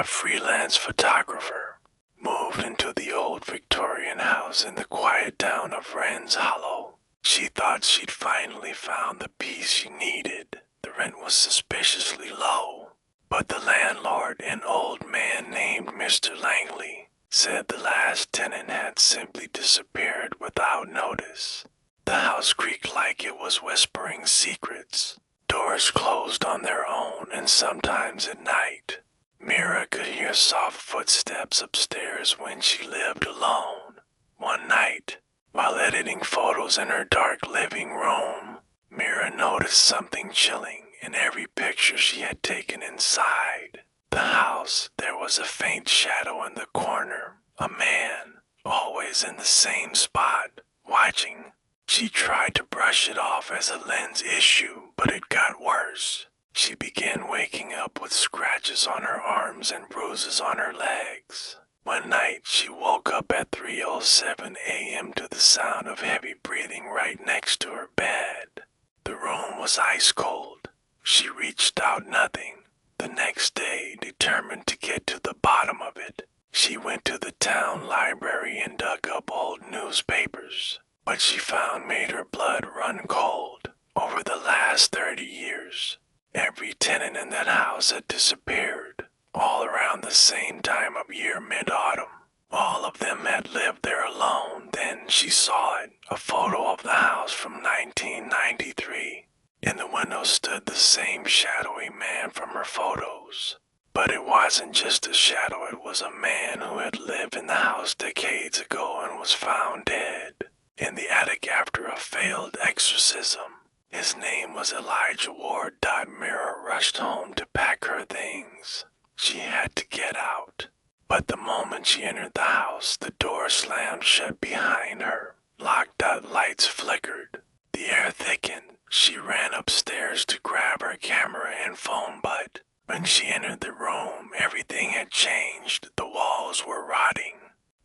a freelance photographer, moved into the old Victorian house in the quiet town of Wren's Hollow. She thought she'd finally found the peace she needed. The rent was suspiciously low, but the landlord, an old man named Mr. Langley, said the last tenant had simply disappeared without notice. The house creaked like it was whispering secrets. Doors closed on their own, and sometimes at night, Mira could hear soft footsteps upstairs when she lived alone. One night, while editing photos in her dark living room, Mira noticed something chilling in every picture she had taken inside the house. There was a faint shadow in the corner, a man, always in the same spot, watching. She tried to brush it off as a lens issue, but it got worse. She began waking up with scratches on her arms and bruises on her legs. One night, she woke up at 3:07 a.m. to the sound of heavy breathing right next to her bed. The room was ice cold. She reached out, nothing. The next day, determined to get to the bottom of it, she went to the town library and dug up old newspapers. What she found made her blood run cold. Over the last 30 years, every tenant in that house had disappeared, all around the same time of year, mid-autumn. All of them had lived there alone. Then she saw it, a photo of the house from 1993. In the window stood the same shadowy man from her photos. But it wasn't just a shadow, it was a man who had lived in the house decades ago and was found dead in the attic after a failed exorcism. His name was Elijah Ward. Mira rushed home to pack her things. She had to get out. But the moment she entered the house, the door slammed shut behind her. Locked-out lights flickered. The air thickened. She ran upstairs to grab her camera and phone, but when she entered the room, everything had changed. The walls were rotting.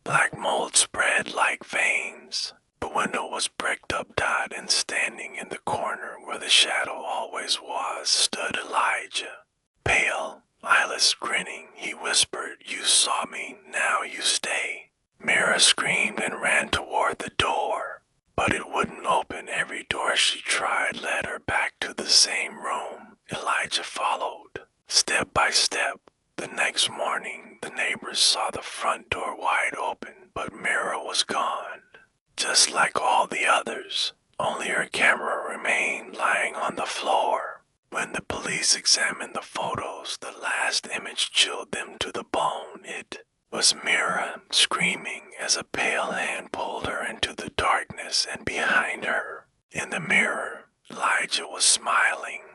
Black mold spread like veins. The window was bricked up, and standing in the corner where the shadow always was stood Elijah. Pale, eyeless grinning, he whispered, "You saw me, now you stay." Mira screamed and ran toward the door, but it wouldn't open. Every door she tried led her back to the same room. Elijah followed, step by step. The next morning, the neighbors saw the front door wide open, but Mira was gone. Just like all the others, only her camera remained lying on the floor. When the police examined the photos, the last image chilled them to the bone. It was Mira screaming as a pale hand pulled her into the darkness, and behind her, in the mirror, Elijah was smiling.